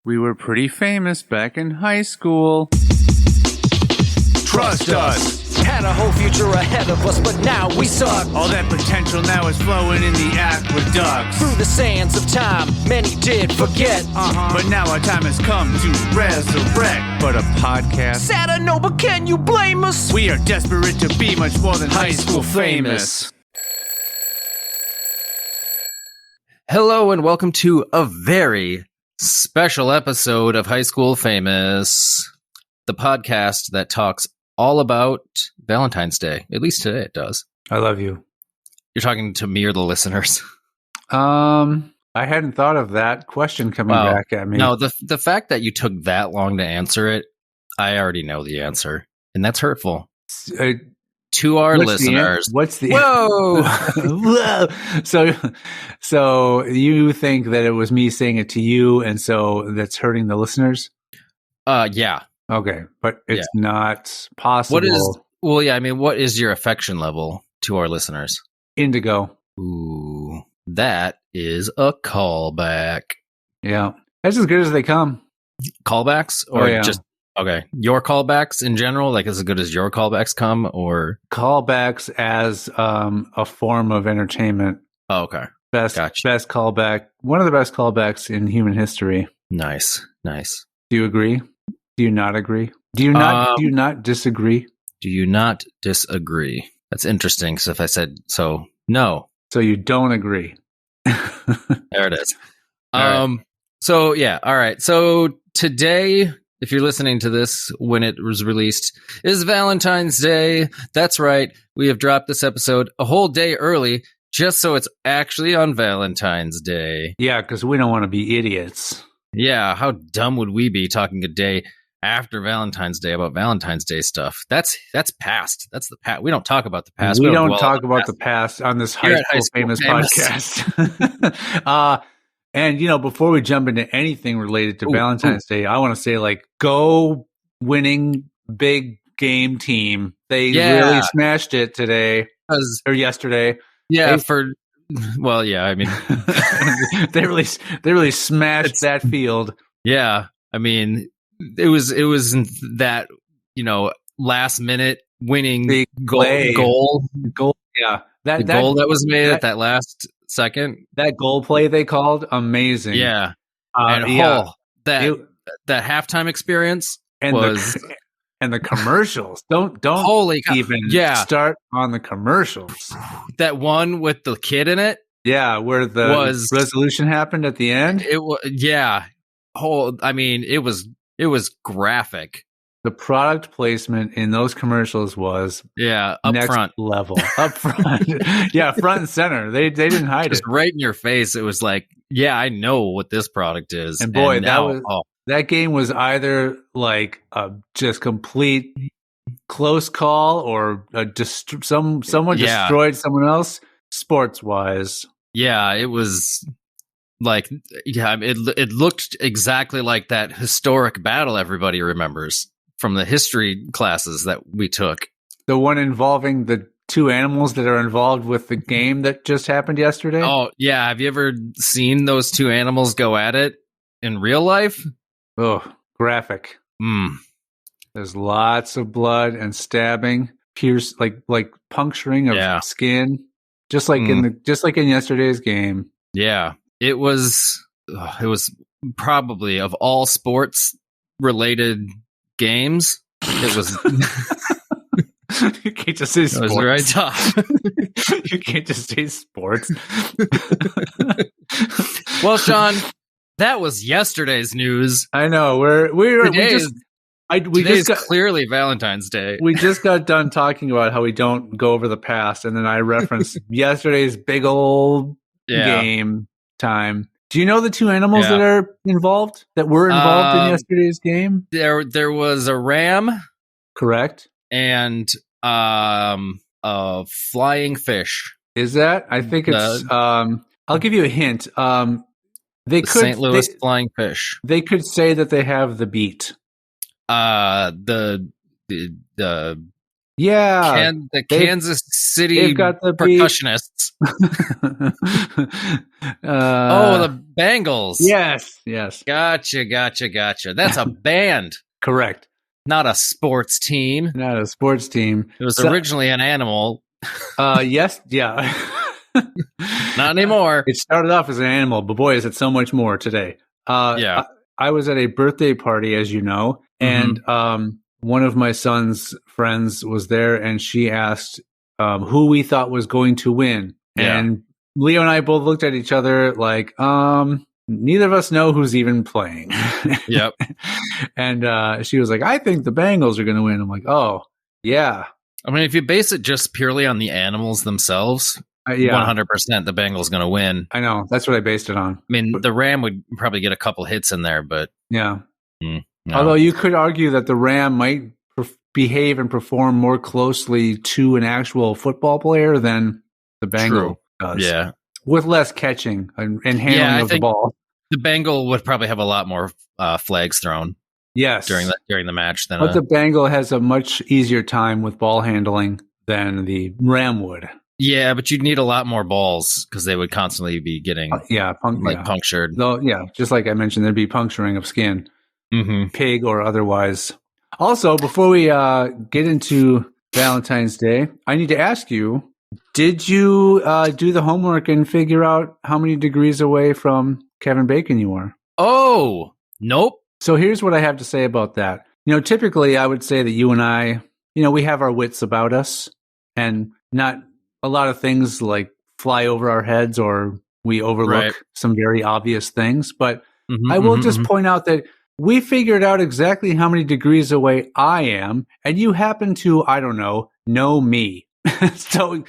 We were pretty famous back in high school. Trust us! Had a whole future ahead of us, but now we suck. All that potential now is flowing in the aqueducts. Through the sands of time, many did forget. But now our time has come to resurrect. But a podcast. Sad I know, but can you blame us? We are desperate to be much more than high school famous. Hello and welcome to a very special episode of High School Famous, the podcast that talks all about Valentine's Day. At least today it does. I love you. You're talking to me or the listeners? I hadn't thought of that question coming back at me. No, the fact that you took that long to answer it, I already know the answer, and that's hurtful. To our listeners. What's the Whoa! Whoa! So you think that it was me saying it to you, and so that's hurting the listeners? Yeah. Okay, but it's not possible. What is your affection level to our listeners? Indigo. Ooh, that is a callback. Yeah, that's as good as they come. Callbacks, or just okay? Your callbacks in general, like as good as your callbacks come, or callbacks as a form of entertainment. Oh, okay. Best callback. One of the best callbacks in human history. Nice. Do you agree? Do you not agree? Do you not disagree? Do you not disagree? That's interesting. So if I said so, no. So you don't agree. There it is. All right. So today, if you're listening to this when it was released, is Valentine's Day. That's right. We have dropped this episode a whole day early, just so it's actually on Valentine's Day. Yeah, because we don't want to be idiots. Yeah, how dumb would we be talking a day after Valentine's Day about Valentine's Day stuff? That's past. That's the past. We don't talk about the past. We don't talk about the past on this High School Famous podcast. And, before we jump into anything related to Valentine's Day, I want to say, go winning big game team. They really smashed it today or yesterday. Yeah, they really smashed that field. Yeah, I mean, it was that last minute winning big goal. Yeah, the goal that was made at that last second. That goal play they called amazing. Yeah, that halftime experience was. And the commercials. Don't start on the commercials. That one with the kid in it. Yeah, where the resolution happened at the end. It was it was graphic. The product placement in those commercials was up next front level. Up front. Yeah, front and center. They didn't hide just it. Right in your face. It was like, yeah, I know what this product is. And boy, that game was either like a just complete close call or someone destroyed someone else sports wise. Yeah, it was like it looked exactly like that historic battle everybody remembers from the history classes that we took. The one involving the two animals that are involved with the game that just happened yesterday. Oh yeah, have you ever seen those two animals go at it in real life? Oh, graphic. There's lots of blood and stabbing, like puncturing of skin, just like in yesterday's game. Yeah, it was probably of all sports related games, it was. You can't just say sports. It was right tough. You can't just say sports. Well, Sean. That was yesterday's news. I know. Today's clearly Valentine's Day. We just got done talking about how we don't go over the past, and then I referenced yesterday's big old game time. Do you know the two animals that were involved in yesterday's game? There was a ram, correct, and a flying fish. Is that? I think it's. I'll give you a hint. The St. Louis flying fish. They could say that they have the beat. The Yeah. The Kansas City they've got the percussionists. The Bengals. Yes. Gotcha. That's a band. Correct. Not a sports team. Not a sports team. It was originally an animal. Yes. Yeah. Not anymore. It started off as an animal, but boy, is it so much more today. Yeah. I was at a birthday party, as you know, and one of my son's friends was there, and she asked who we thought was going to win. Yeah. And Leo and I both looked at each other like, neither of us know who's even playing. Yep. And she was like, I think the Bengals are going to win. I'm like, oh, yeah. I mean, if you base it just purely on the animals themselves, 100% the Bengals going to win. I know. That's what I based it on. I mean, the Ram would probably get a couple hits in there, but... Yeah. No. Although you could argue that the Ram might behave and perform more closely to an actual football player than the Bengal does. Yeah. With less catching and handling of the ball. The Bengal would probably have a lot more flags thrown. Yes. During the match. But the Bengal has a much easier time with ball handling than the Ram would. Yeah, but you'd need a lot more balls because they would constantly be getting punctured. Though, yeah, just like I mentioned, there'd be puncturing of skin, pig or otherwise. Also, before we get into Valentine's Day, I need to ask you, did you do the homework and figure out how many degrees away from Kevin Bacon you are? Oh, nope. So here's what I have to say about that. Typically I would say that you and I, we have our wits about us and not a lot of things like fly over our heads or we overlook some very obvious things. But I will just point out that we figured out exactly how many degrees away I am, and you happen to, I don't know me. So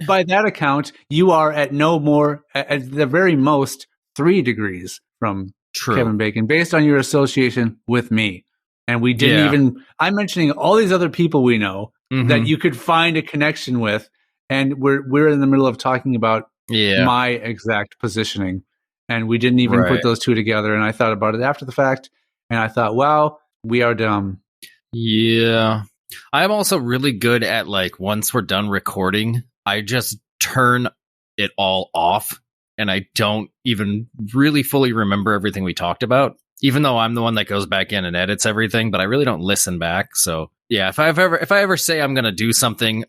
by that account, you are at no more, at the very most, 3 degrees from Kevin Bacon, based on your association with me. And we didn't even, I'm mentioning all these other people we know that you could find a connection with. And we're in the middle of talking about my exact positioning. And we didn't even put those two together. And I thought about it after the fact. And I thought, wow, we are dumb. Yeah. I'm also really good at, like, once we're done recording, I just turn it all off. And I don't even really fully remember everything we talked about, even though I'm the one that goes back in and edits everything. But I really don't listen back. So, yeah, if I ever say I'm going to do something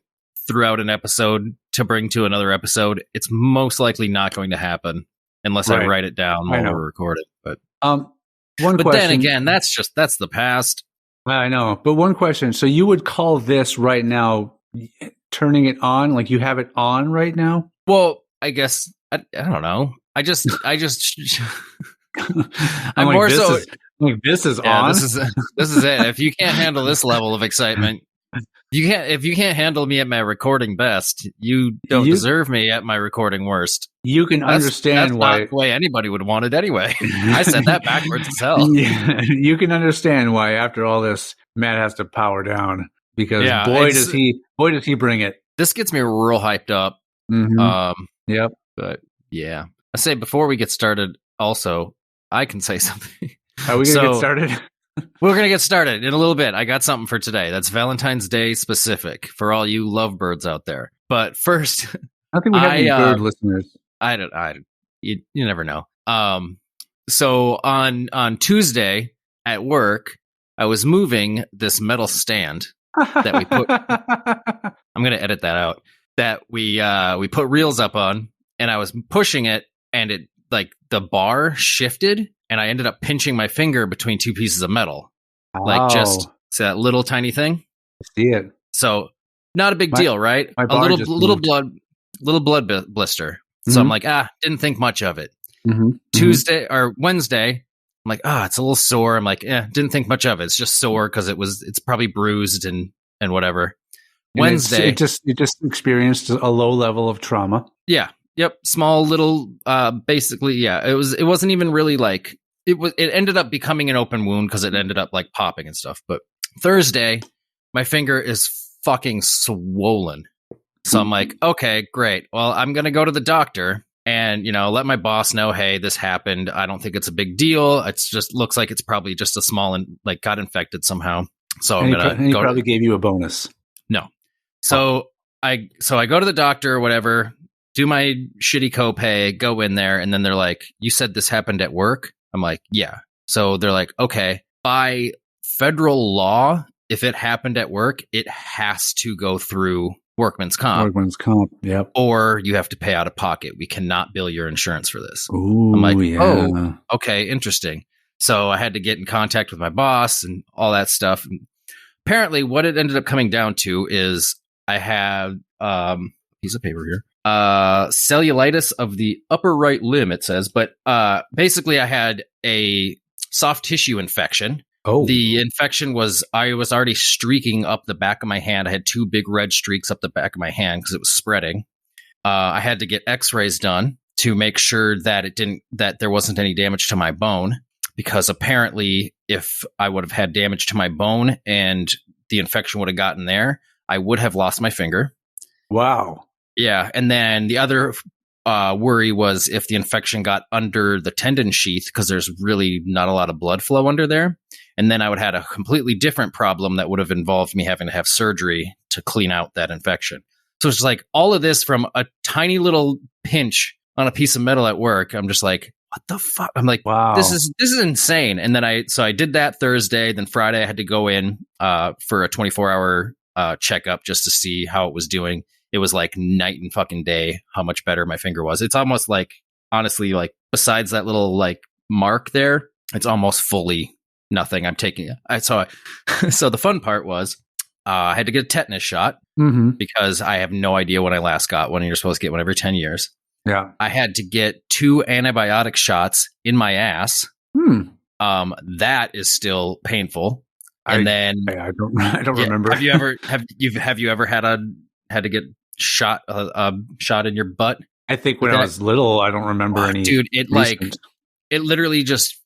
throughout an episode to bring to another episode, it's most likely not going to happen unless I write it down while we're recording. But then again, that's the past. I know. But one question. So you would call this right now turning it on, like you have it on right now? Well, I guess I don't know. I just I'm more so this is on. This is it. If you can't handle this level of excitement, if you can't handle me at my recording best, you don't deserve me at my recording worst. You can understand why. Not the way anybody would want it anyway. I said that backwards as hell. Yeah, you can understand why after all this, Matt has to power down because boy does he bring it. This gets me real hyped up. Yep. But yeah, I say before we get started, also I can say something. Are we gonna get started? We're going to get started in a little bit. I got something for today that's Valentine's Day specific for all you lovebirds out there. But first, I think we have any bird listeners. You never know. So on Tuesday at work, I was moving this metal stand that we put. I'm going to edit that out. That we put reels up on, and I was pushing it, and it like the bar shifted. And I ended up pinching my finger between two pieces of metal. Like just that little tiny thing. I see it. So not a big deal, right? A little blood blister. So I'm like, didn't think much of it. Tuesday or Wednesday, I'm like, it's a little sore. I'm like, didn't think much of it. It's just sore because it's probably bruised and whatever. And Wednesday, it just experienced a low level of trauma. Yeah. Yep. Small little, basically. Yeah. It wasn't even really like, it ended up becoming an open wound because it ended up like popping and stuff. But Thursday, my finger is fucking swollen. So I'm like, okay, great. Well, I'm going to go to the doctor and, let my boss know, hey, this happened. I don't think it's a big deal. It's just looks like it's probably just a small and like got infected somehow. So I'm going to go. He probably gave you a bonus. So I go to the doctor or whatever, do my shitty copay, go in there, and then they're like, "You said this happened at work?" I'm like, "Yeah." So they're like, "Okay, by federal law, if it happened at work, it has to go through workman's comp. Yep. Or you have to pay out of pocket. We cannot bill your insurance for this." Ooh, I'm like, yeah. "Oh, okay, interesting." So I had to get in contact with my boss and all that stuff. And apparently, what it ended up coming down to is I have piece of paper here. Cellulitis of the upper right limb, it says. But basically, I had a soft tissue infection. Oh. The infection I was already streaking up the back of my hand. I had 2 big red streaks up the back of my hand because it was spreading. I had to get x-rays done to make sure that that there wasn't any damage to my bone, because apparently if I would have had damage to my bone and the infection would have gotten there, I would have lost my finger. Wow. Yeah. And then the other worry was if the infection got under the tendon sheath, because there's really not a lot of blood flow under there. And then I would have had a completely different problem that would have involved me having to have surgery to clean out that infection. So it's like all of this from a tiny little pinch on a piece of metal at work. I'm just like, what the fuck? I'm like, wow, this is insane. And then I did that Thursday. Then Friday I had to go in for a 24-hour checkup just to see how it was doing. It was like night and fucking day how much better my finger was. It's almost like, honestly, like besides that little like mark there, it's almost fully nothing. I'm taking it. So the fun part was I had to get a tetanus shot because I have no idea when I last got one. You're supposed to get one every 10 years. Yeah. I had to get 2 antibiotic shots in my ass. That is still painful. And I don't remember. Have you ever had to get shot in your butt? I think when I was little, I don't remember any. Dude, it literally just.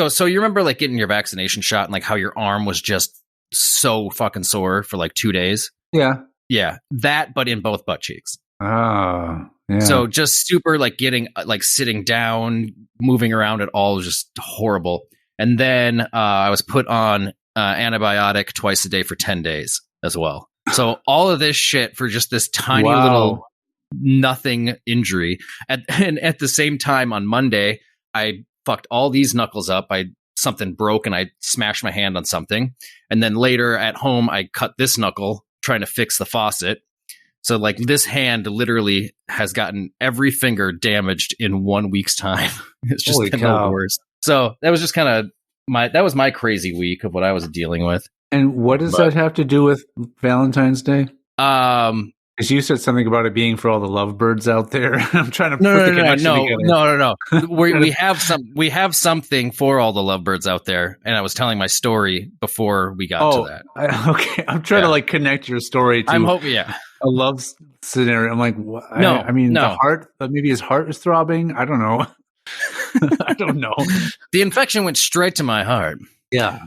So you remember like getting your vaccination shot and like how your arm was just so fucking sore for like 2 days? Yeah. Yeah. That, but in both butt cheeks. Yeah. So just super like getting like sitting down, moving around at all was just horrible. And then I was put on antibiotic twice a day for 10 days as well. So all of this shit for just this tiny little nothing injury. And at the same time on Monday, I fucked all these knuckles up. Something broke and I smashed my hand on something. And then later at home, I cut this knuckle trying to fix the faucet. So like this hand literally has gotten every finger damaged in 1 week's time. It's just been the worst. So that was just kind of my crazy week of what I was dealing with. And what does that have to do with Valentine's Day? Because you said something about it being for all the lovebirds out there. I'm trying to put the connection together. No. We have something for all the lovebirds out there, and I was telling my story before we got to that. Okay, I'm trying to like connect your story to. I'm hoping, a love scenario. I'm like, the heart. Maybe his heart is throbbing. I don't know. I don't know. The infection went straight to my heart. Yeah.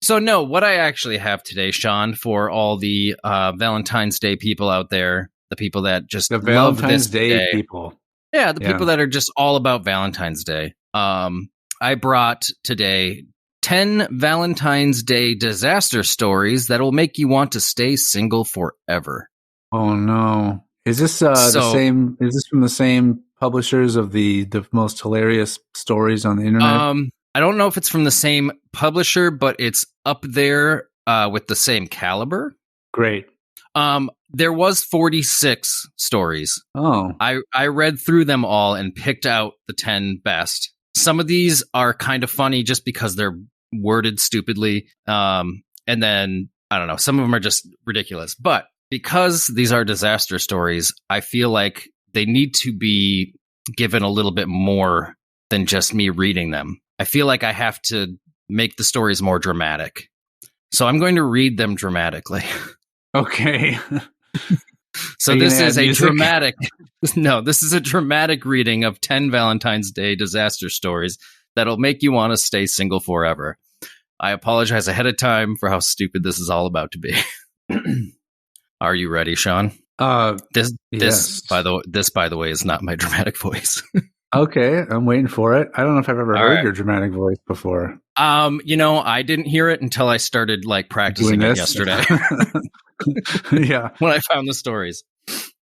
So no, what I actually have today, Sean, for all the Valentine's Day people out there, the people that just the love Valentine's this Day people. Yeah, people that are just all about Valentine's Day. I brought today 10 Valentine's Day disaster stories that will make you want to stay single forever. Oh no. Is this the same? Is this from the same publishers of the most hilarious stories on the internet? I don't know if it's from the same publisher, but it's up there with the same caliber. Great. There was 46 stories. Oh. I read through them all and picked out the 10 best. Some of these are kind of funny just because they're worded stupidly. And then, I don't know, some of them are just ridiculous. But because these are disaster stories, I feel like they need to be given a little bit more than just me reading them. I feel like I have to make the stories more dramatic. So I'm going to read them dramatically. Okay. So this is a dramatic... No, this is a dramatic reading of 10 Valentine's Day disaster stories that'll make you want to stay single forever. I apologize ahead of time for how stupid this is all about to be. Are you ready, Sean? Yes. This, by the way, is not my dramatic voice. Okay, I'm waiting for it. I don't know if I've ever All heard right. your dramatic voice before. I didn't hear it until I started practicing Doing it this? yesterday Yeah. when I found the stories.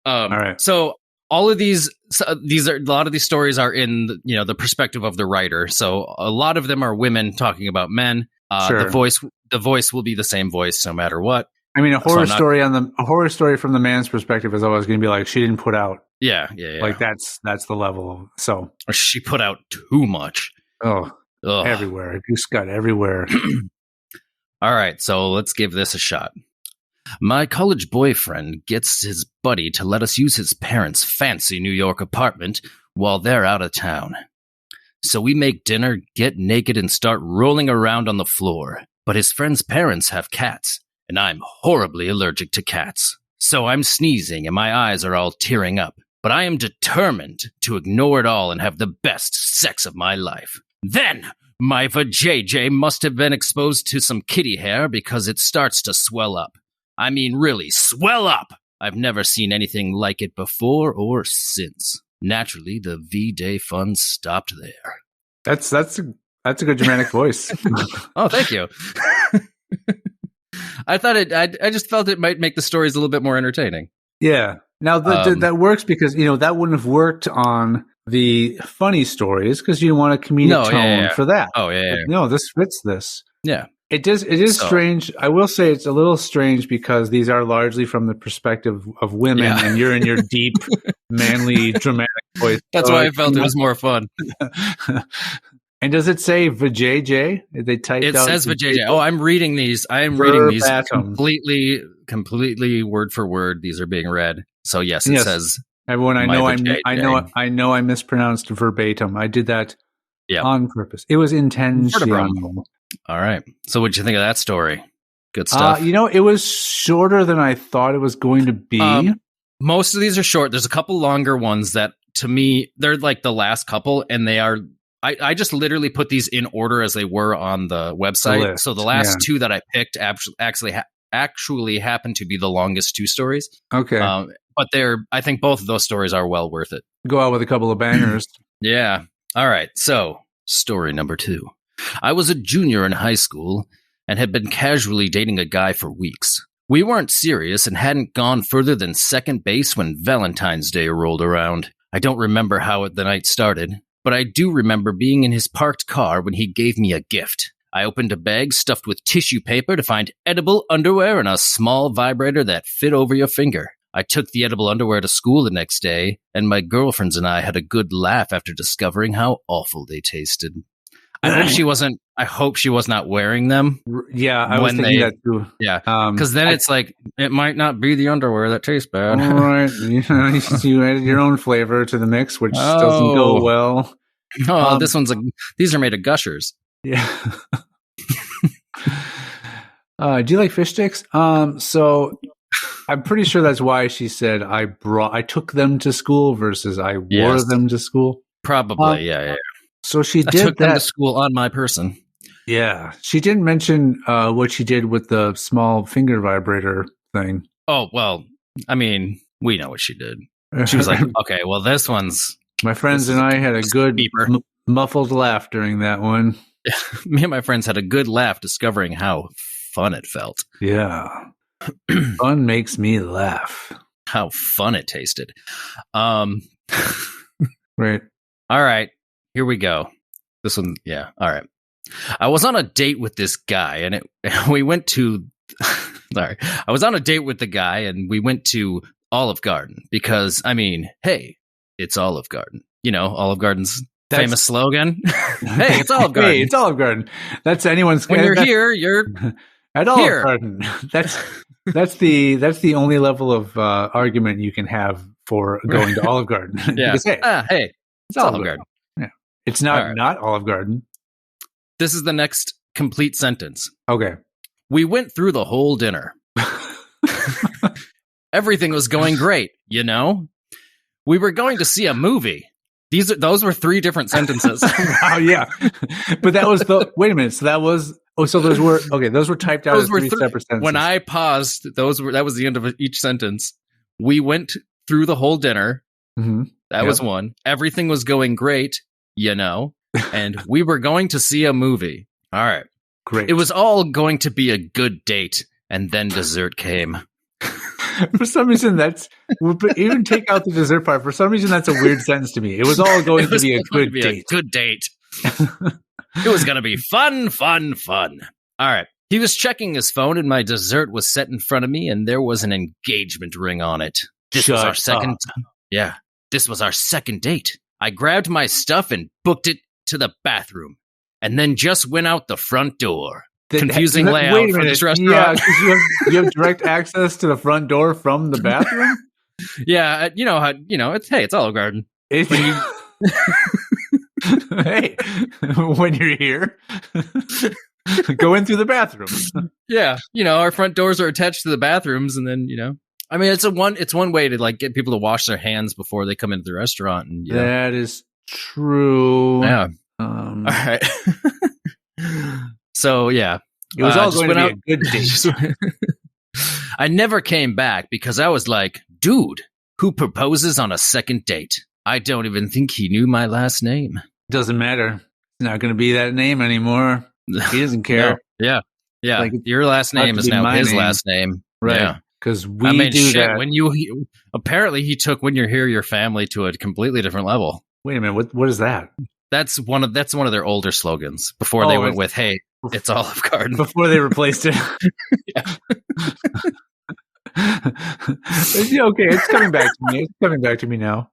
All right. So all of these are a lot of these stories are in the perspective of the writer. So a lot of them are women talking about men. Sure. The voice will be the same voice no matter what. I mean, a horror story from the man's perspective is always going to be like, she didn't put out. Yeah. Like that's the level. So she put out too much. Oh, everywhere. Goose got everywhere. All right, so let's give this a shot. My college boyfriend gets his buddy to let us use his parents' fancy New York apartment while they're out of town. So we make dinner, get naked, and start rolling around on the floor. But his friend's parents have cats, and I'm horribly allergic to cats. So I'm sneezing and my eyes are all tearing up. But I am determined to ignore it all and have the best sex of my life. Then, my vajayjay must have been exposed to some kitty hair because it starts to swell up. I mean, really, swell up! I've never seen anything like it before or since. Naturally, the V-Day fun stopped there. That's a good dramatic voice. Oh, thank you. I thought I just felt it might make the stories a little bit more entertaining. Yeah. Now that works because that wouldn't have worked on the funny stories because you want a comedic tone for that. Oh yeah. No, this fits this. Yeah. It is strange. I will say it's a little strange because these are largely from the perspective of women, and you're in your deep, manly, dramatic voice. That's why I felt it was more fun. And does it say vajayjay? They typed it out. It says vajayjay. Oh, I'm reading these. I am reading these completely word for word. These are being read. So yes, it says. Everyone, I know I mispronounced verbatim. I did that on purpose. It was intentional. All right. So what'd you think of that story? Good stuff. It was shorter than I thought it was going to be. Most of these are short. There's a couple longer ones that, to me, they're like the last couple, and they are. I just literally put these in order as they were on the website. So the last two that I picked actually happen to be the longest two stories. Okay. But I think both of those stories are well worth it. Go out with a couple of bangers. Yeah. All right. So, story number 2. I was a junior in high school and had been casually dating a guy for weeks. We weren't serious and hadn't gone further than second base when Valentine's Day rolled around. I don't remember how the night started, but I do remember being in his parked car when he gave me a gift. I opened a bag stuffed with tissue paper to find edible underwear and a small vibrator that fit over your finger. I took the edible underwear to school the next day, and my girlfriends and I had a good laugh after discovering how awful they tasted. I hope she was not wearing them. Yeah, I was thinking that too. Yeah, because then it's like, it might not be the underwear that tastes bad. All right. You added your own flavor to the mix, which doesn't go well. Oh, these are made of Gushers. Yeah. Do you like fish sticks? So I'm pretty sure that's why she said I took them to school versus I wore them to school. Probably, yeah. So she I took them to school on my person. Yeah, she didn't mention what she did with the small finger vibrator thing. Oh well, I mean, we know what she did. She was like, "Okay, well, this one's." My friends and I had a good muffled laugh during that one. Me and my friends had a good laugh discovering how fun it felt. Yeah. Fun makes me laugh. How fun it tasted. Right. All right. Here we go. This one. Yeah. All right. I was on a date with this guy and we went to, sorry. I was on a date with the guy and we went to Olive Garden because, I mean, hey, it's Olive Garden. You know, Olive Garden's famous slogan. Hey, it's Olive Garden. Hey, it's Olive Garden. That's anyone's. When you're here, you're at Olive Garden. That's the only level of argument you can have for going to Olive Garden. Yeah. You say, hey, it's Olive Garden. Yeah. It's not Olive Garden. This is the next complete sentence. Okay. We went through the whole dinner. Everything was going great, you know? We were going to see a movie. Those were 3 different sentences. Wow, yeah. But that was wait a minute. So that was those were typed out as 3 separate sentences. When I paused, that was the end of each sentence. We went through the whole dinner. Mm-hmm. That was one. Everything was going great, and we were going to see a movie. All right. Great. It was all going to be a good date, and then dessert came. For some reason, even take out the dessert part. For some reason, that's a weird sentence to me. It was all going to be a good date. A good date. It was going to be fun, fun, fun. All right. He was checking his phone, and my dessert was set in front of me, and there was an engagement ring on it. This was our second. Yeah, this was our second date. I grabbed my stuff and booked it to the bathroom, and then just went out the front door. Confusing layout for this restaurant. Yeah, because you have direct access to the front door from the bathroom. Yeah, it's Olive Garden. Hey, when you're here, go in through the bathroom. Yeah, our front doors are attached to the bathrooms, and then I mean, it's one way to like get people to wash their hands before they come into the restaurant. And that is true. Yeah. All right. So yeah, it was all going to be a good date. I never came back because I was like, dude, who proposes on a second date? I don't even think he knew my last name. Doesn't matter. It's not going to be that name anymore. He doesn't care. No. Yeah. Like, your last name is now his last name. Right. Yeah. Because we do that. When apparently he took When You're Here, Your Family to a completely different level. Wait a minute. What is that? That's one of their older slogans before they went with, hey, it's Olive Garden. Before they replaced it. Okay, it's coming back to me. It's coming back to me now.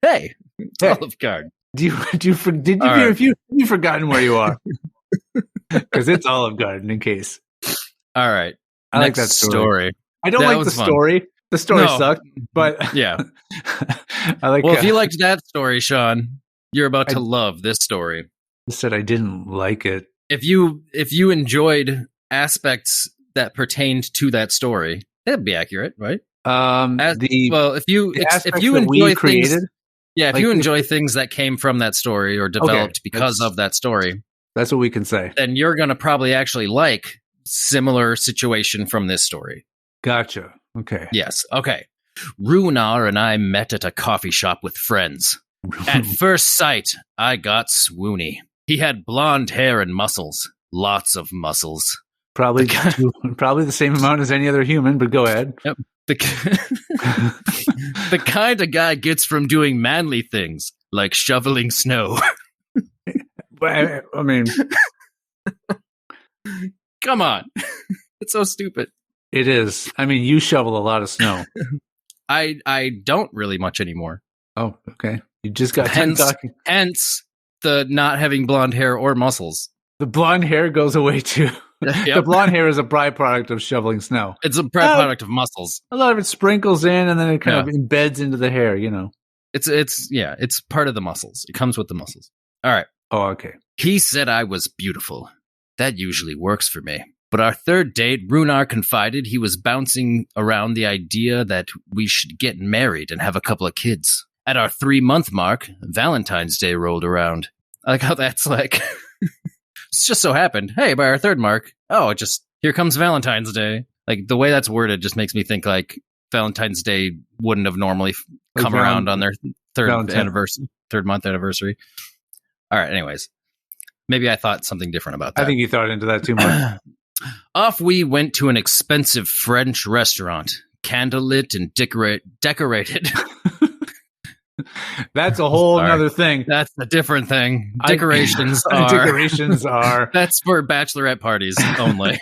Hey, Olive Garden. Have you forgotten where you are? Because it's Olive Garden, in case. All right. I like that story. I don't like the story. The story sucked, but yeah. I like. Well, if you liked that story, Sean, you're about to love this story. I said I didn't like it. If you enjoyed aspects that pertained to that story, that'd be accurate, right? If you enjoy things, if you enjoy things that came from that story or developed because of that story, that's what we can say. Then you're going to probably actually like similar situation from this story. Gotcha. Okay. Yes. Okay. Runar and I met at a coffee shop with friends. At first sight, I got swoony. He had blonde hair and muscles. Lots of muscles. Probably the same amount as any other human, but go ahead. Yep. The kind of guy gets from doing manly things, like shoveling snow. I mean... Come on. It's so stupid. It is. I mean, you shovel a lot of snow. I don't really much anymore. Oh, okay. You just got hence the not having blonde hair or muscles. The blonde hair goes away too. Yep. The blonde hair is a byproduct of shoveling snow. It's a byproduct of muscles. A lot of it sprinkles in and then it kind of embeds into the hair, It's part of the muscles. It comes with the muscles. All right. Oh, okay. He said I was beautiful. That usually works for me. But our third date, Runar confided he was bouncing around the idea that we should get married and have a couple of kids. At our 3-month mark, Valentine's Day rolled around. I like how that's like... It's just so happened. Hey, by our third mark, here comes Valentine's Day. Like, the way that's worded just makes me think like Valentine's Day wouldn't have normally come around on their third month anniversary. All right, anyways. Maybe I thought something different about that. I think you thought into that too much. Off we went to an expensive French restaurant, candlelit and decorated. That's a whole other thing. That's a different thing. Decorations are. That's for bachelorette parties only.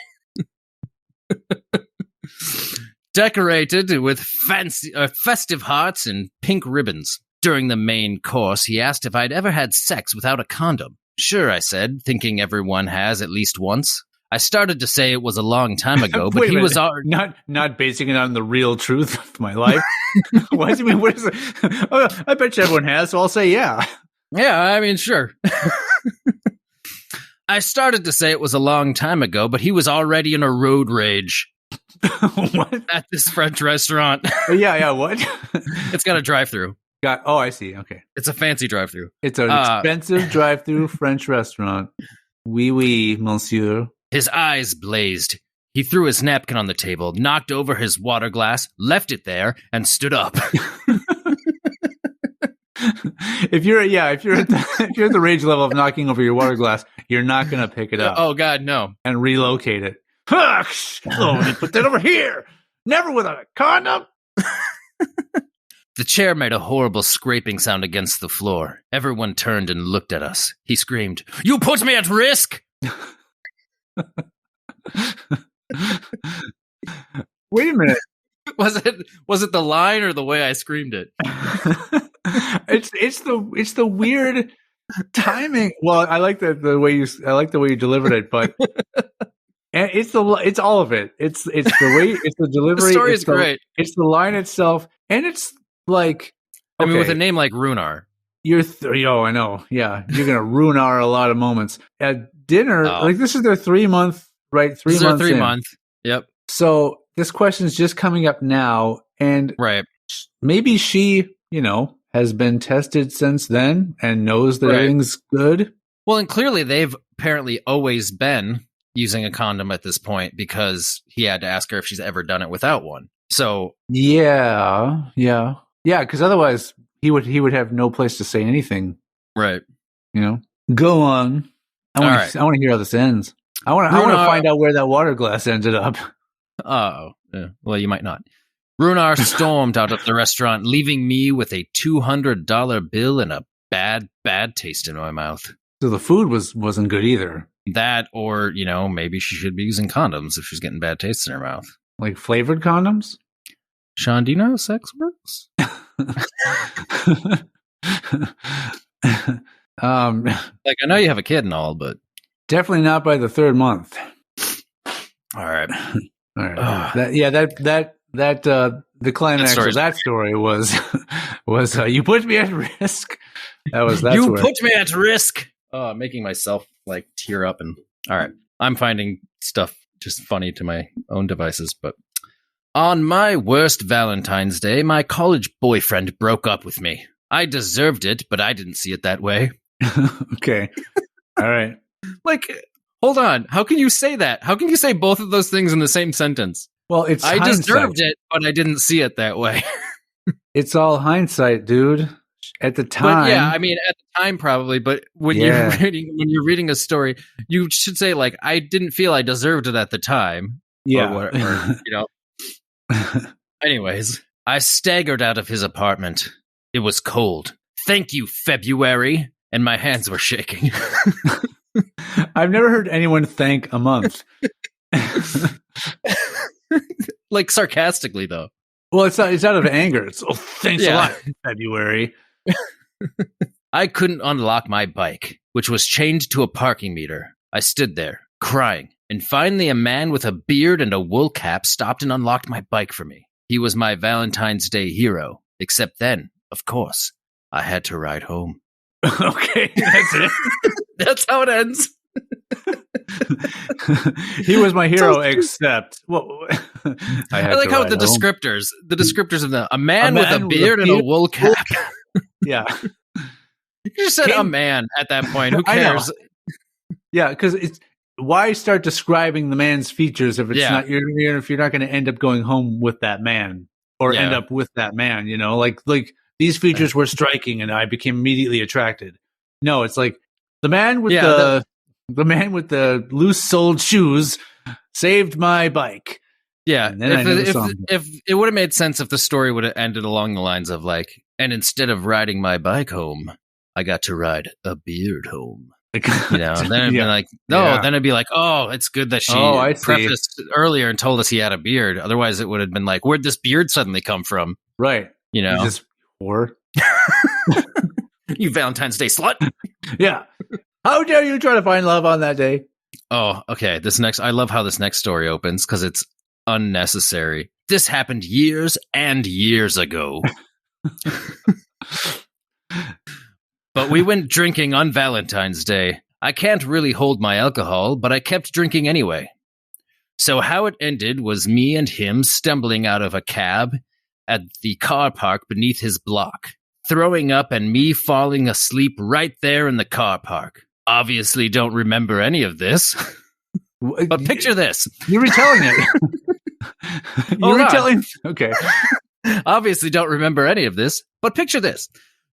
Decorated with fancy, festive hearts and pink ribbons. During the main course, he asked if I'd ever had sex without a condom. Sure, I said, thinking everyone has at least once. I started to say it was a long time ago, but he was not basing it on the real truth of my life. What is it? Oh, I bet you everyone has, so I'll say yeah. Yeah, I mean, sure. I started to say it was a long time ago, but he was already in a road rage. What? At this French restaurant. Yeah, what? It's got a drive-through. I see. Okay. It's a fancy drive-through. It's an expensive drive-through French restaurant. Oui, monsieur. His eyes blazed. He threw his napkin on the table, knocked over his water glass, left it there, and stood up. If you're at the rage level of knocking over your water glass, you're not going to pick it up. Oh God, no. And relocate it. Oh, put that over here. Never with a condom. The chair made a horrible scraping sound against the floor. Everyone turned and looked at us. He screamed, "You put me at risk!" Wait a minute. Was it the line or the way I screamed it? It's the weird timing. Well, I like the way you delivered it, but it's all of it. It's the way, it's the delivery. The story is great. It's the line itself, and it's like, I mean, with a name like Runar, I know. Yeah, you're gonna ruin a lot of moments at dinner. Like, this is their 3 month, right? 3 months. 3 month. Yep. So this question is just coming up now, and right, maybe she, has been tested since then and knows that everything's good. Well, and clearly they've apparently always been using a condom at this point, because he had to ask her if she's ever done it without one. So yeah, because otherwise he would have no place to say anything. Right. Go on. I want to hear how this ends. I want to find out where that water glass ended up. Oh, yeah. Well, you might not. Runar stormed out of the restaurant, leaving me with a $200 bill and a bad taste in my mouth. So the food wasn't good either. That, or, maybe she should be using condoms if she's getting bad tastes in her mouth. Like flavored condoms? Sean, do you know how sex works? Like, I know you have a kid and all, but definitely not by the 3rd month. All right. The climax of that story was you put me at risk. That's you put me at risk. Making myself like tear up. And all right, I'm finding stuff just funny to my own devices. But on my worst Valentine's Day, my college boyfriend broke up with me. I deserved it, but I didn't see it that way. Okay. All right. Like, hold on. How can you say that? How can you say both of those things in the same sentence? Well, it's I hindsight. Deserved it, but I didn't see it that way. It's all hindsight, dude. At the time, but yeah, I mean, at the time probably. But when you're reading a story, you should say like, I didn't feel I deserved it at the time. Yeah, or Anyways, I staggered out of his apartment. It was cold. Thank you, February, and my hands were shaking. I've never heard anyone thank a month. Like sarcastically, though. Well, it's out of anger. It's thanks a lot, February. I couldn't unlock my bike, which was chained to a parking meter. I stood there, crying, and finally a man with a beard and a wool cap stopped and unlocked my bike for me. He was my Valentine's Day hero, except then, of course, I had to ride home. Okay, that's it. That's how it ends. He was my hero, except I like how the descriptors of a man with a beard and a wool cap. Yeah, you just said a man at that point. Who cares? Yeah, because it's why start describing the man's features if it's not if you're not going to end up going home with that man or end up with that man. Like these features were striking, and I became immediately attracted. No, it's like the man with the man with the loose-soled shoes saved my bike. Yeah, if it would have made sense if the story would have ended along the lines of like, and instead of riding my bike home, I got to ride a beard home. Then it'd be like, then it'd be like, oh, it's good that she prefaced earlier and told us he had a beard. Otherwise, it would have been like, where'd this beard suddenly come from? Right. Just whore. You Valentine's Day slut. Yeah. How dare you try to find love on that day? Oh, okay. I love how this next story opens because it's unnecessary. This happened years and years ago. But we went drinking on Valentine's Day. I can't really hold my alcohol, but I kept drinking anyway. So how it ended was me and him stumbling out of a cab at the car park beneath his block, throwing up and me falling asleep right there in the car park. Obviously don't remember any of this. But picture this. You're retelling it. You're retelling. Okay. Obviously don't remember any of this, but picture this.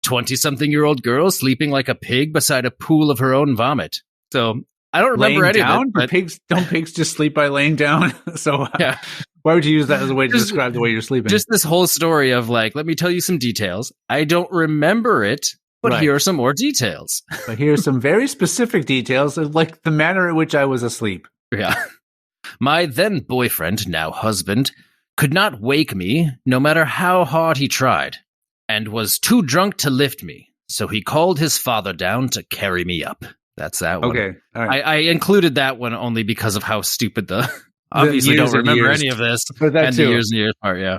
20-something-year-old girl sleeping like a pig beside a pool of her own vomit. So I don't remember any of it. But Don't pigs just sleep by laying down? So yeah. Why would you use that as a way to describe the way you're sleeping? Just this whole story of like, let me tell you some details. I don't remember it, but here are some more details. But here are some very specific details of like the manner in which I was asleep. Yeah. My then boyfriend, now husband, could not wake me no matter how hard he tried, and was too drunk to lift me. So he called his father down to carry me up. That's that one. Okay. All right. I included that one only because of how stupid obviously don't remember any of this. But that and too. The years and years part, yeah.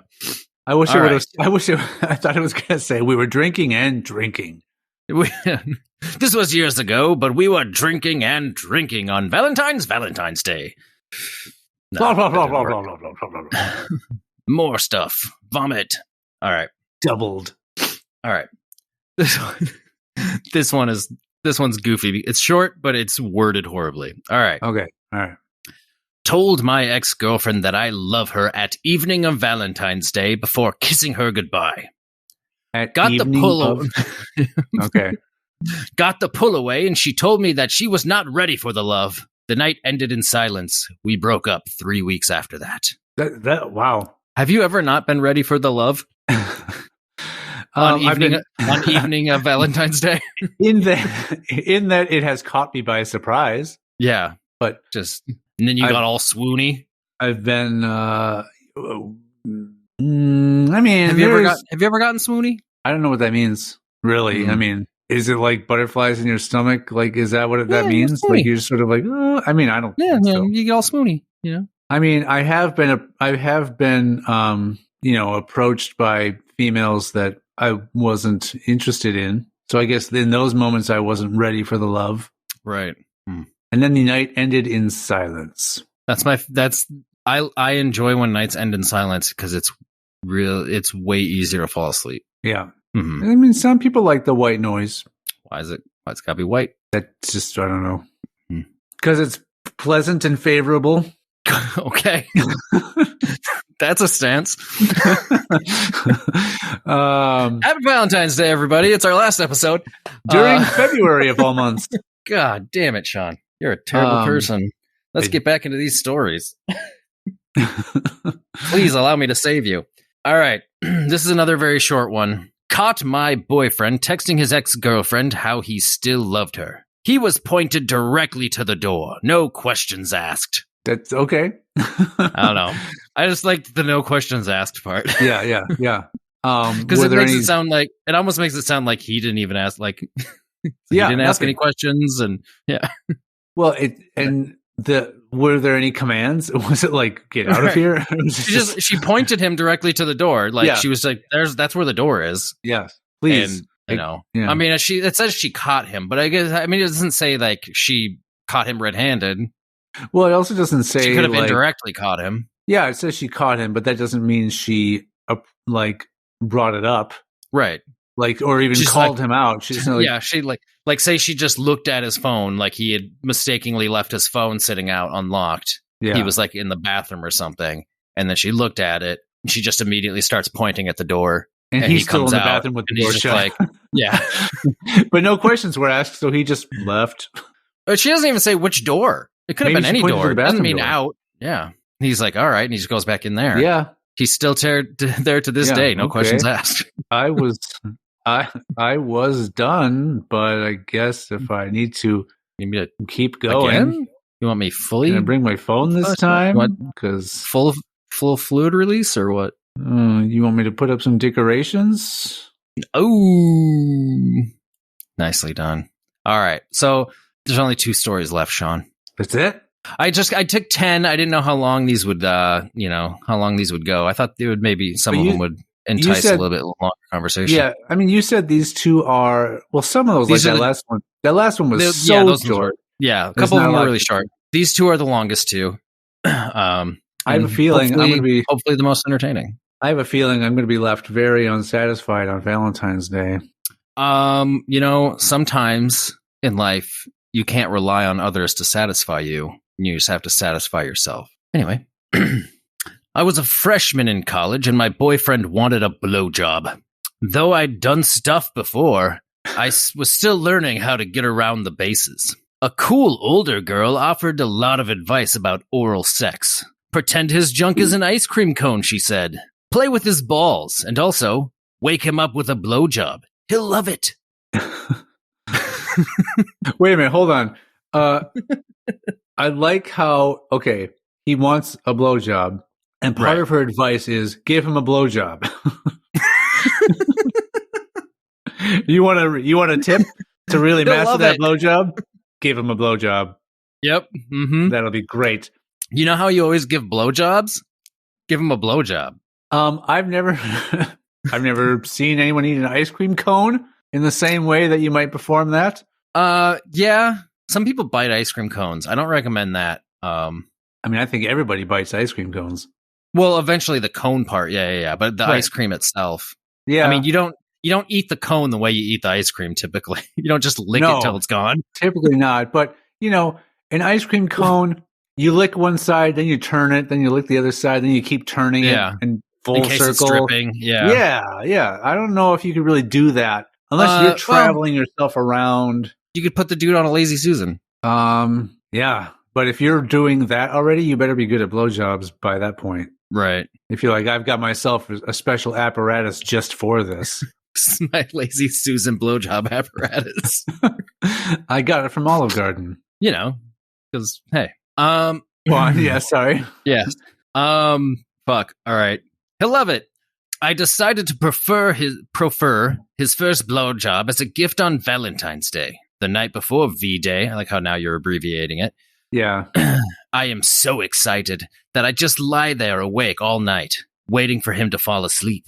I thought it was going to say we were drinking and drinking. This was years ago, but we were drinking and drinking on Valentine's Day. No, blah, blah, blah, blah, blah, blah, blah, blah, blah. More stuff. Vomit. All right. Doubled. All right. This one's goofy. It's short, but it's worded horribly. All right. Okay. All right. Told my ex-girlfriend that I love her at evening of Valentine's Day before kissing her goodbye. Got the pull Okay. Got the pull away, and she told me that she was not ready for the love. The night ended in silence. We broke up 3 weeks after that. Wow. Have you ever not been ready for the love? On evening of Valentine's Day? in that it has caught me by surprise. Yeah. But and then you got all swoony. I've been have you ever gotten swoony? I don't know what that means, really. I mean, is it like butterflies in your stomach? Like, is that what that means? Like, you're just sort of like, oh, I mean, I don't. Yeah, so. You get all swoony. You know. I mean, I have been, approached by females that I wasn't interested in. So I guess in those moments, I wasn't ready for the love. Right. And then the night ended in silence. I enjoy when nights end in silence because it's way easier to fall asleep. Yeah. Mm-hmm. I mean, some people like the white noise. Why's it gotta be white? That's just, I don't know. Because it's pleasant and favorable. Okay. That's a stance. Happy Valentine's Day, everybody. It's our last episode. During February of all months. God damn it, Sean. You're a terrible person. Let's get back into these stories. Please allow me to save you. All right. This is another very short one. Caught my boyfriend texting his ex-girlfriend how he still loved her. He was pointed directly to the door. No questions asked. That's okay. I don't know. I just liked the no questions asked part. Yeah. Because it almost makes it sound like he didn't even ask, like, he didn't ask any questions, and yeah. Well, were there any commands? Was it like, get out of here? She pointed him directly to the door. Like, she was like, that's where the door is. Yes, please. And, I mean, it says she caught him, but it doesn't say like she caught him red-handed. Well, it also doesn't say she could have indirectly caught him. Yeah, it says she caught him, but that doesn't mean she brought it up, right? Like, or even called him out. She's she say she just looked at his phone, like he had mistakenly left his phone sitting out unlocked. Yeah. He was like in the bathroom or something, and then she looked at it, and she just immediately starts pointing at the door. And he comes in the bathroom with the door shut. Like, yeah. But no questions were asked, so he just left. But she doesn't even say which door. It could have been any door. It doesn't mean door. Out. Yeah. He's like, all right. And he just goes back in there. Yeah. He's still there to this day. No questions asked. I was done, but I guess if I need to keep going. Again? You want me fully? Can I bring my phone this time? Because full fluid release or what? You want me to put up some decorations? Oh, nicely done. All right. So there's only 2 stories left, Sean. That's it? I took 10. I didn't know how long these would, go. I thought they would maybe some of them would entice a little bit longer conversation. Yeah. I mean, you said these 2 are, well, some of those, last one. That last one was so short. Yeah. A couple of them were really short. These 2 are the longest 2. I have a feeling I'm going to be hopefully the most entertaining. I have a feeling I'm going to be left very unsatisfied on Valentine's Day. Sometimes in life, you can't rely on others to satisfy you. You just have to satisfy yourself. Anyway, I was a freshman in college and my boyfriend wanted a blowjob. Though I'd done stuff before, I was still learning how to get around the bases. A cool older girl offered a lot of advice about oral sex. Pretend his junk is an ice cream cone, she said. Play with his balls, and also wake him up with a blowjob. He'll love it. Wait a minute, hold on. I like how, okay, he wants a blowjob, and part of her advice is give him a blowjob. You want a tip to really master that blowjob? Give him a blowjob. Yep. Mm-hmm. That'll be great. You know how you always give blowjobs? Give him a blowjob. I've never seen anyone eat an ice cream cone in the same way that you might perform that. Yeah. Some people bite ice cream cones. I don't recommend that. I mean, I think everybody bites ice cream cones. Well, eventually the cone part, yeah. But the ice cream itself. Yeah. I mean, you don't eat the cone the way you eat the ice cream typically. You don't just lick it till it's gone. Typically not. But, an ice cream cone, you lick one side, then you turn it, then you lick the other side, then you keep turning it in full in case circle. It's dripping. Yeah. I don't know if you could really do that unless you're traveling yourself around. You could put the dude on a Lazy Susan. Yeah. But if you're doing that already, you better be good at blowjobs by that point. Right. If you're like, I've got myself a special apparatus just for this. This is my Lazy Susan blowjob apparatus. I got it from Olive Garden. Because, hey. Well, yeah, sorry. Yes. Fuck. All right. He'll love it. I decided to prefer his first blowjob as a gift on Valentine's Day, the night before V-Day. I like how now you're abbreviating it. Yeah. I am so excited that I just lie there awake all night, waiting for him to fall asleep,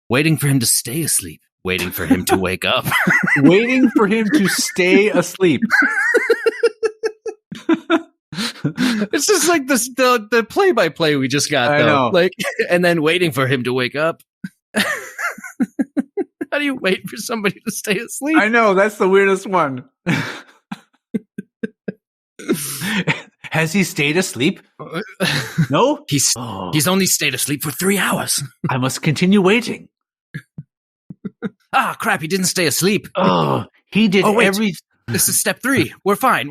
waiting for him to stay asleep, waiting for him to wake up. Waiting for him to stay asleep. It's just like the play-by-play we just got, though. I know. Like, and then waiting for him to wake up. How do you wait for somebody to stay asleep? I know, that's the weirdest one. Has he stayed asleep? No? He's only stayed asleep for 3 hours. I must continue waiting. Ah, crap, he didn't stay asleep. Oh, he did everything. This is step 3. We're fine.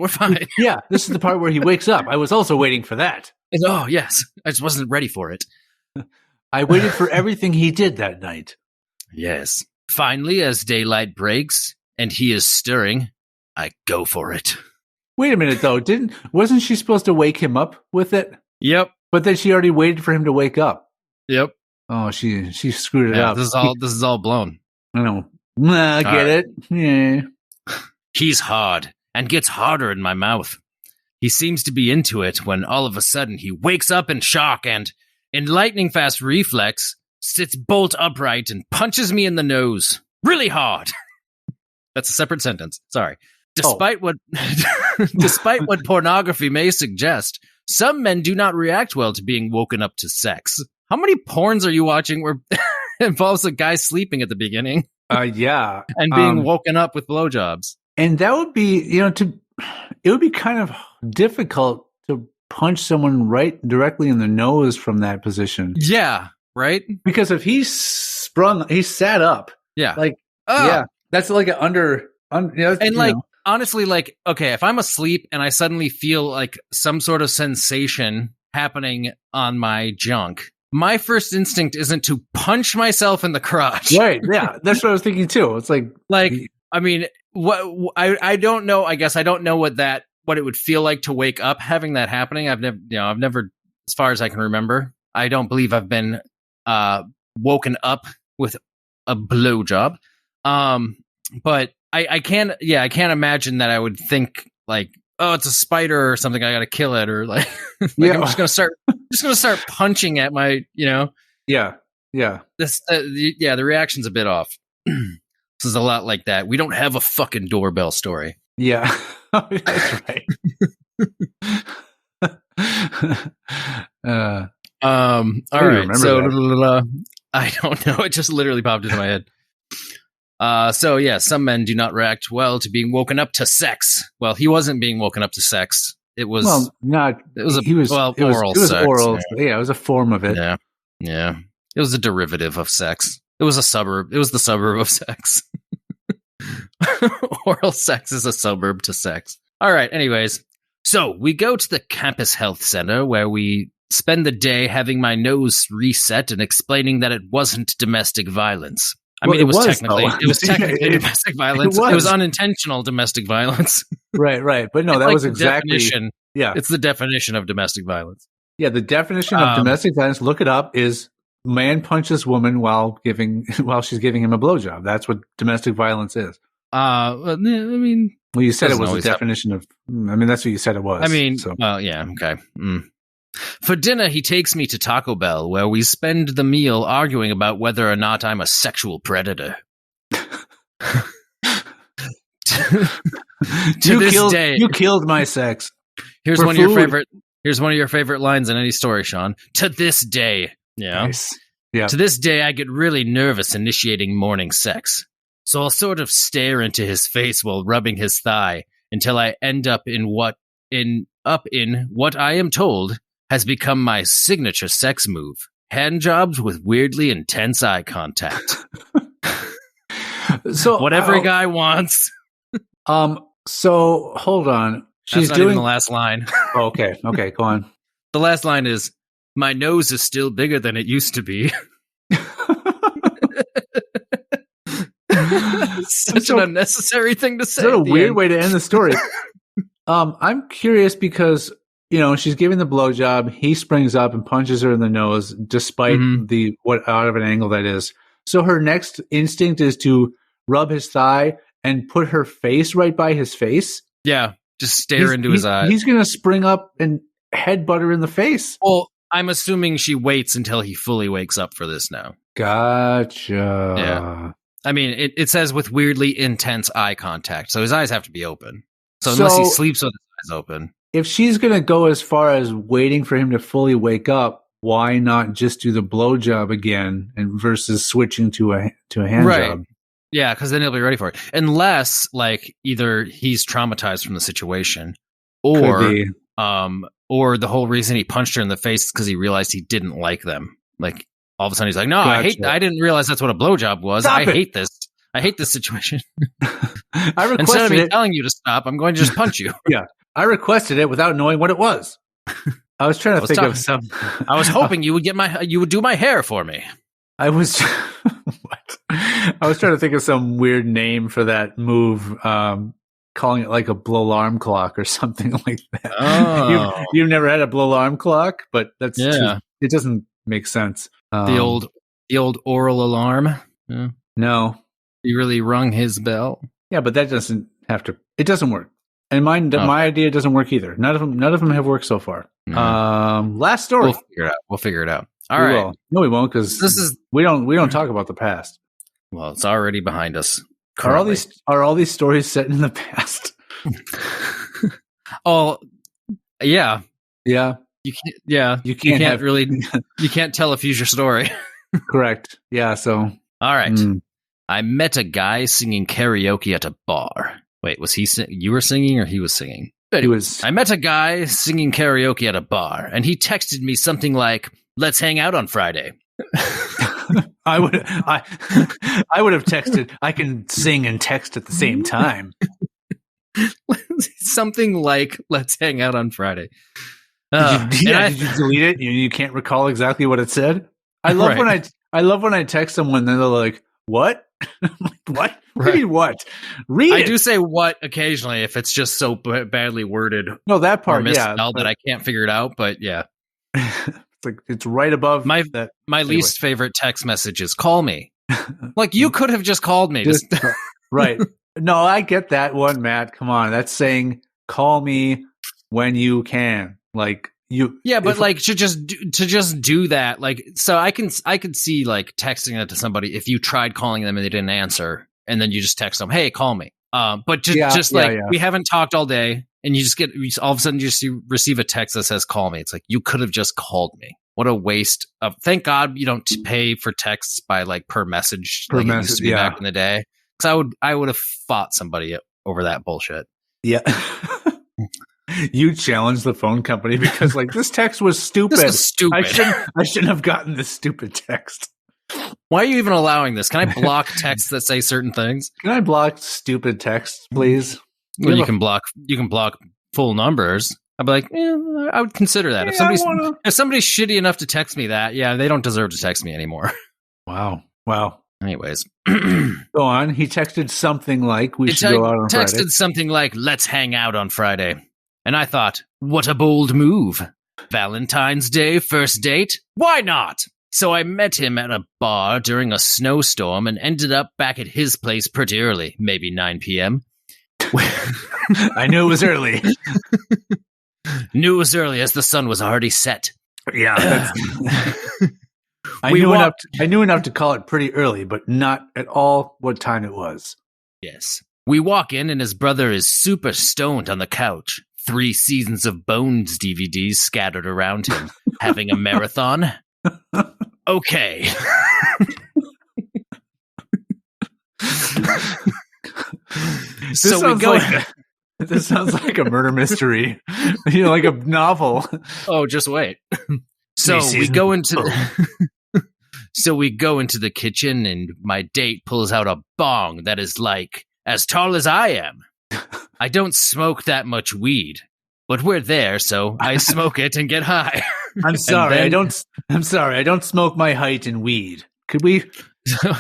Yeah, this is the part where he wakes up. I was also waiting for that. Oh, yes. I just wasn't ready for it. I waited for everything he did that night. Yes. Finally, as daylight breaks and he is stirring, I go for it. Wait a minute, though. Wasn't she supposed to wake him up with it? Yep. But then she already waited for him to wake up. Yep. Oh, she screwed it up. This is all blown. I know. I get it. Yeah. He's hard and gets harder in my mouth. He seems to be into it when all of a sudden he wakes up in shock and, in lightning fast reflex, sits bolt upright and punches me in the nose. Really hard. That's a separate sentence. Sorry. Despite what pornography may suggest, some men do not react well to being woken up to sex. How many porns are you watching where involves a guy sleeping at the beginning? Yeah. And being woken up with blowjobs. And that would be, it would be kind of difficult to punch someone right directly in the nose from that position. Yeah, right? Because if he sat up. Yeah. Yeah, that's like an honestly, okay, if I'm asleep and I suddenly feel like some sort of sensation happening on my junk, my first instinct isn't to punch myself in the crotch. Right, yeah, that's what I was thinking too. It's like I mean, what I don't know. I guess I don't know what it would feel like to wake up having that happening. I've never, as far as I can remember, I don't believe I've been woken up with a blowjob. But I can't imagine that I would think like, oh, it's a spider or something. I got to kill it, or like I'm just gonna start punching at my, Yeah. The reaction's a bit off. This is a lot like that. We don't have a fucking doorbell story. Yeah, that's right. All right. So I don't know. It just literally popped into my head. So yeah, some men do not react well to being woken up to sex. Well, he wasn't being woken up to sex. It was oral sex. Oral. Yeah, it was a form of it. Yeah. It was a derivative of sex. It was a suburb. It was the suburb of sex. Oral sex is a suburb to sex. All right. Anyways, so we go to the campus health center where we spend the day having my nose reset and explaining that it wasn't domestic violence. I mean, it was technically domestic violence. It was unintentional domestic violence. Right. But no, that was exactly. Yeah. It's the definition of domestic violence. Yeah. The definition of domestic violence, look it up, is man punches woman while she's giving him a blowjob. That's what domestic violence is. I mean, well, you said it was a definition of. I mean, that's what you said it was. I mean, so. Well, yeah, okay. For dinner, he takes me to Taco Bell, where we spend the meal arguing about whether or not I'm a sexual predator. You killed my sex. Here's one of your favorite lines in any story, Sean. To this day, Nice. Yeah. To this day, I get really nervous initiating morning sex. So I'll sort of stare into his face while rubbing his thigh until I end up in what I am told has become my signature sex move. Hand jobs with weirdly intense eye contact. So whatever a guy wants. So hold on. She's doing the last line. Oh, okay, go on. The last line is, my nose is still bigger than it used to be. Such an unnecessary thing to say. It's a weird way to end the story. I'm curious because, she's giving the blowjob. He springs up and punches her in the nose, despite what out of an angle that is. So her next instinct is to rub his thigh and put her face right by his face. Yeah, just stare into his eyes. He's going to spring up and headbutt her in the face. Well, I'm assuming she waits until he fully wakes up for this now. Gotcha. Yeah. I mean, it says with weirdly intense eye contact, so his eyes have to be open. So unless he sleeps with his eyes open. If she's going to go as far as waiting for him to fully wake up, why not just do the blowjob again and versus switching to a hand job? Yeah, because then he'll be ready for it. Unless, either he's traumatized from the situation, or the whole reason he punched her in the face is because he realized he didn't like them. All of a sudden he's like, no, gotcha. I didn't realize that's what a blowjob was. I hate this. I hate this situation. Instead of me telling you to stop, I'm going to just punch you. Yeah. I requested it without knowing what it was. I was trying to think of some. I was hoping you would do my hair for me. I was what? I was trying to think of some weird name for that move, calling it like a blow alarm clock or something like that. Oh. You've never had a blow alarm clock, but that's it doesn't make sense. The old oral alarm. Yeah. No, he really rung his bell. Yeah, but that doesn't have to. It doesn't work. And my idea doesn't work either. None of them have worked so far. Last story. We'll figure it out. All right. Will. No, we won't, because we don't talk about the past. Well, it's already behind us. Are all these stories set in the past? Oh, yeah. Yeah. You can't tell a future story. Correct. Yeah. So. All right. I met a guy singing karaoke at a bar. Wait, was he? You were singing or he was singing? He was. I met a guy singing karaoke at a bar, and he texted me something like, "Let's hang out on Friday." I would have texted. I can sing and text at the same time. Something like, "Let's hang out on Friday." Did you delete it? You can't recall exactly what it said. I love when I text someone and they're like, "What? What? Read what? Read it." I do say "what" occasionally if it's just so badly worded. No, that part, misspelled that I can't figure it out. But yeah, it's right above my least favorite text message is "call me." You could have just called me. Right? No, I get that one, Matt. Come on, that's saying "call me when you can." To just do that, so I can see texting it to somebody if you tried calling them and they didn't answer, and then you just text them, "Hey, call me." But we haven't talked all day, and you all of a sudden you just receive a text that says "call me." It's like, you could have just called me. What a waste of. Thank God you don't pay for texts by per message it used to be back in the day. Because I would have fought somebody over that bullshit. Yeah. You challenged the phone company because this text was stupid. This was stupid. I shouldn't have gotten this stupid text. Why are you even allowing this? Can I block texts that say certain things? Can I block stupid texts, please? Well, you can block full numbers. I'd be like, I would consider that. If somebody's shitty enough to text me that, yeah, they don't deserve to text me anymore. Wow. Anyways. Go on. He texted something like, we should go out on Friday. Texted something like, let's hang out on Friday. And I thought, what a bold move. Valentine's Day, first date? Why not? So I met him at a bar during a snowstorm and ended up back at his place pretty early, maybe 9 p.m. I knew it was early. Knew it was early as the sun was already set. Yeah. I knew enough to call it pretty early, but not at all what time it was. Yes. We walk in and his brother is super stoned on the couch. 3 seasons of Bones DVDs scattered around him, having a marathon. Okay. This sounds like a murder mystery. Like a novel. Oh, just wait. So we go into the kitchen and my date pulls out a bong that is like as tall as I am. I don't smoke that much weed, but we're there, so I smoke it and get high. I'm sorry, I don't smoke my height in weed. Could we?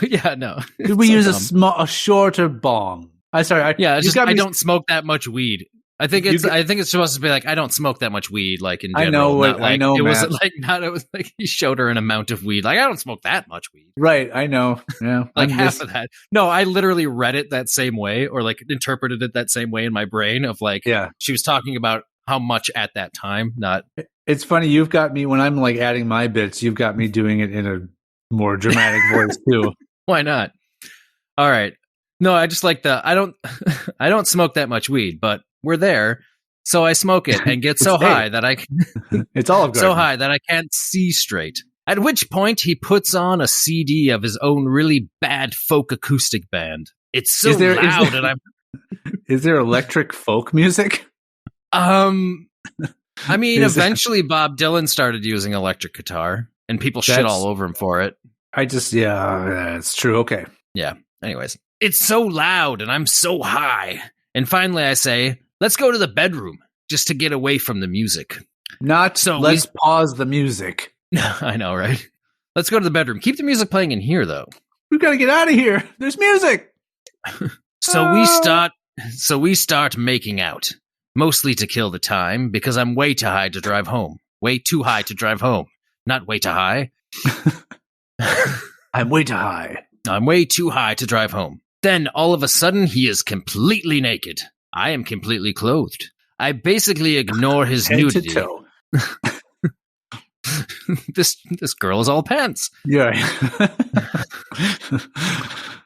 Yeah, no. Could we use a shorter bong? I don't smoke that much weed. I think it's supposed to be like I don't smoke that much weed. Like in general, I know. It Matt. wasn't like not. It was like he showed her an amount of weed. Like I don't smoke that much weed. Right, I know. Yeah, like half of that. No, I literally read it that same way, or like interpreted it that same way in my brain. Of like, she was talking about how much at that time. Not. It's funny. You've got me when I'm like adding my bits. You've got me doing it in a more dramatic voice too. Why not? All right. No, I just like I don't smoke that much weed, but we're there, so I smoke it and get so high that I it's all so high that I can't see straight. At which point he puts on a CD of his own really bad folk acoustic band. It's so loud, and I'm. Is there electric folk music? I mean, eventually Bob Dylan started using electric guitar, and people shit all over him for it. It's true. Okay. Yeah. Anyways, it's so loud, and I'm so high. And finally I say, let's go to the bedroom, just to get away from the music. Let's pause the music. I know, right? Let's go to the bedroom. Keep the music playing in here, though. We've got to get out of here. There's music. So we start making out. Mostly to kill the time, because I'm way too high to drive home. Way too high to drive home. Not way too high. I'm way too high. I'm way too high to drive home. Then, all of a sudden, he is completely naked. I am completely clothed. I basically ignore his nudity. Head to toe. This girl is all pants. Yeah.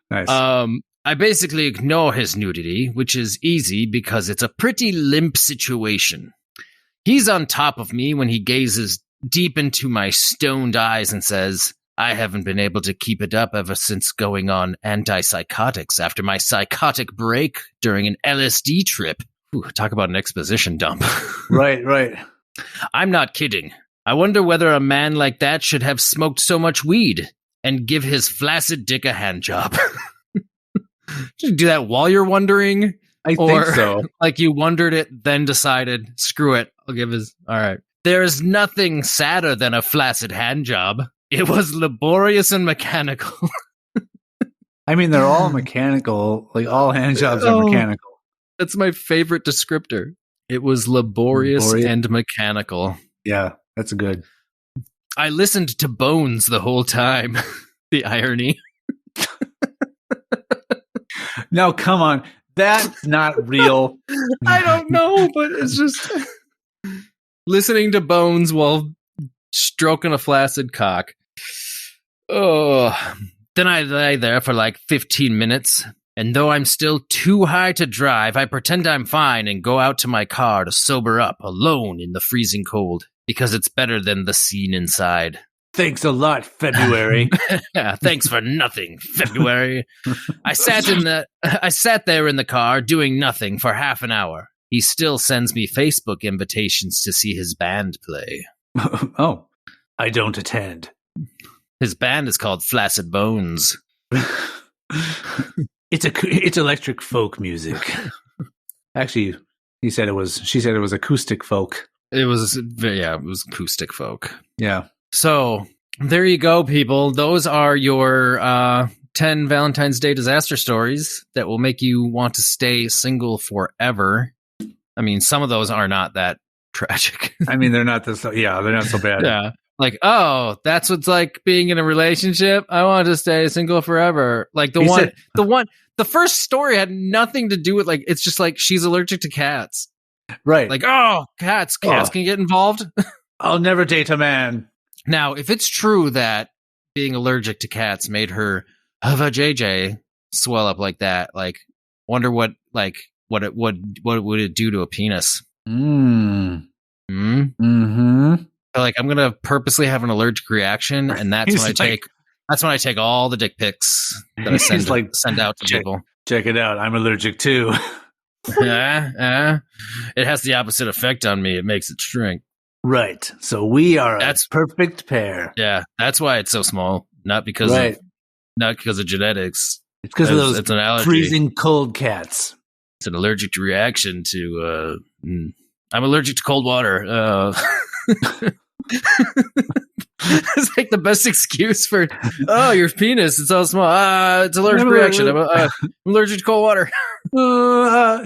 Nice. I basically ignore his nudity, which is easy because it's a pretty limp situation. He's on top of me when he gazes deep into my stoned eyes and says, I haven't been able to keep it up ever since going on antipsychotics after my psychotic break during an LSD trip. Ooh, talk about an exposition dump. Right. I'm not kidding. I wonder whether a man like that should have smoked so much weed and give his flaccid dick a hand job. Should you do that while you're wondering? I think so. Like you wondered it, then decided, screw it, I'll give his... All right. There's nothing sadder than a flaccid hand job. It was laborious and mechanical. I mean, they're all mechanical. Like, all hand jobs are mechanical. That's my favorite descriptor. It was laborious and mechanical. Yeah, that's good. I listened to Bones the whole time. The irony. No, come on. That's not real. I don't know, but it's just listening to Bones while stroking a flaccid cock. Oh, then I lay there for like 15 minutes, and though I'm still too high to drive, I pretend I'm fine and go out to my car to sober up alone in the freezing cold, because it's better than the scene inside. Thanks a lot, February. Thanks for nothing, February. I sat there in the car doing nothing for half an hour. He still sends me Facebook invitations to see his band play. Oh, I don't attend. His band is called Flaccid Bones. It's electric folk music. Actually, she said it was acoustic folk. It was acoustic folk. Yeah. So there you go, people. Those are your 10 Valentine's Day disaster stories that will make you want to stay single forever. I mean, some of those are not that tragic. I mean, they're not so bad. Yeah. Like, oh, that's what's like being in a relationship. I want to stay single forever. Like the first story had nothing to do with like, it's just like she's allergic to cats. Right. Like, oh, cats can get involved. I'll never date a man. Now, if it's true that being allergic to cats made her have a JJ swell up like that, like, wonder what it would do to a penis. Mm-hmm. Like, I'm gonna purposely have an allergic reaction, and that's when I take all the dick pics that I send out to people. Check it out. I'm allergic too. It has the opposite effect on me. It makes it shrink. Right. So we are a perfect pair. Yeah, that's why it's so small. Not because of genetics. It's because of those it's an allergy. Freezing cold cats. It's an allergic reaction to. I'm allergic to cold water. It's like the best excuse for, oh, your penis, it's so small. It's allergic reaction. I'm allergic to cold water.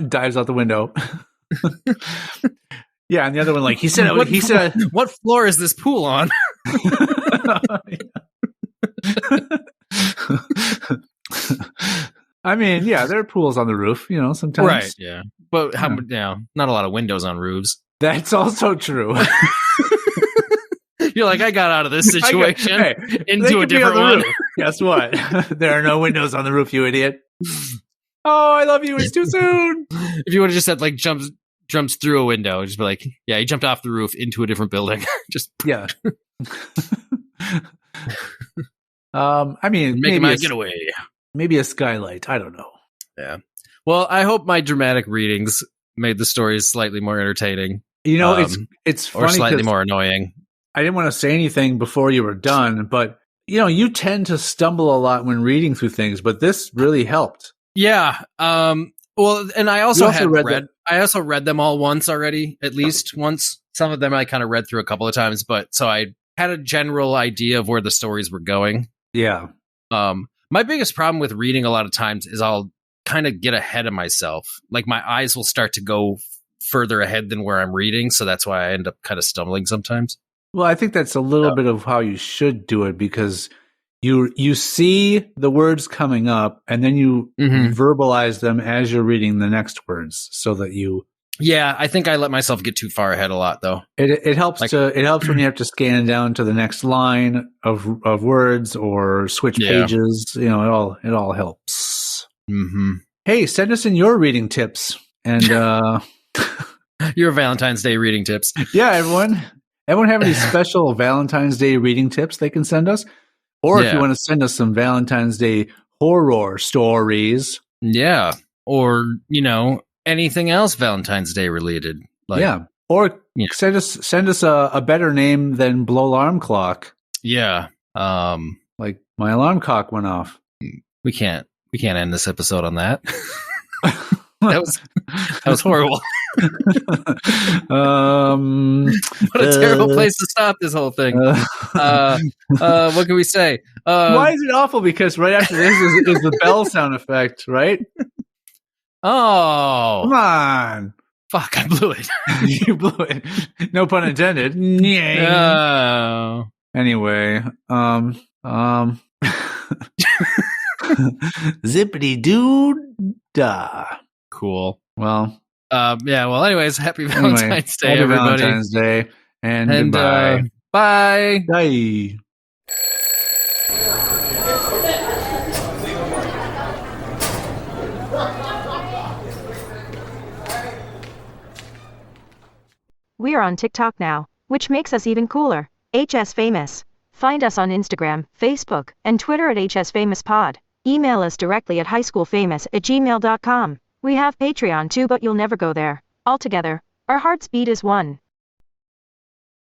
Dives out the window. Yeah, and the other one, like, he said, what floor is this pool on? I mean, yeah, there are pools on the roof, sometimes. Right, yeah. But not a lot of windows on roofs. That's also true. You're like, I got out of this situation into a different one. Guess what? There are no windows on the roof, you idiot. Oh, I love you. It's too soon. If you would have just said, like, jumps through a window, just be like, yeah, he jumped off the roof into a different building. Just yeah. I mean, make my getaway. Maybe a skylight. I don't know. Yeah. Well, I hope my dramatic readings made the stories slightly more entertaining. It's funny, or slightly more annoying. I didn't want to say anything before you were done, but you tend to stumble a lot when reading through things, but this really helped. Yeah. Well, and I also read them all once already, at least once. Some of them I kind of read through a couple of times, but so I had a general idea of where the stories were going. Yeah. My biggest problem with reading a lot of times is I'll kind of get ahead of myself. Like my eyes will start to go further ahead than where I'm reading, so that's why I end up kind of stumbling sometimes. Well, I think that's a little bit of how you should do it, because you see the words coming up and then you verbalize them as you're reading the next words, so that you. Yeah, I think I let myself get too far ahead a lot, though. It helps it helps when you have to scan down to the next line of words or switch pages. It all helps. Mm-hmm. Hey, send us in your reading tips and your Valentine's Day reading tips. Yeah, everyone have any special Valentine's Day reading tips they can send us? Or if you want to send us some Valentine's Day horror stories. Yeah. Or, anything else Valentine's Day related. Or send us a better name than Blow Alarm Clock. Yeah. Like my alarm clock went off. We can't end this episode on that. That was horrible. What a terrible place to stop this whole thing. What can we say? Why is it awful? Because right after this is the bell sound effect, right? Oh, come on! Fuck! I blew it. You blew it. No pun intended. No. Anyway, zippity doo da. Cool. Well. Well, anyways, happy Valentine's Day, happy everybody. Valentine's Day, and goodbye. Bye. Bye. We are on TikTok now, which makes us even cooler. HS Famous. Find us on Instagram, Facebook, and Twitter at HSFamousPod. Email us directly at highschoolfamous@gmail.com. We have Patreon too, but you'll never go there. Altogether, our hearts beat as one.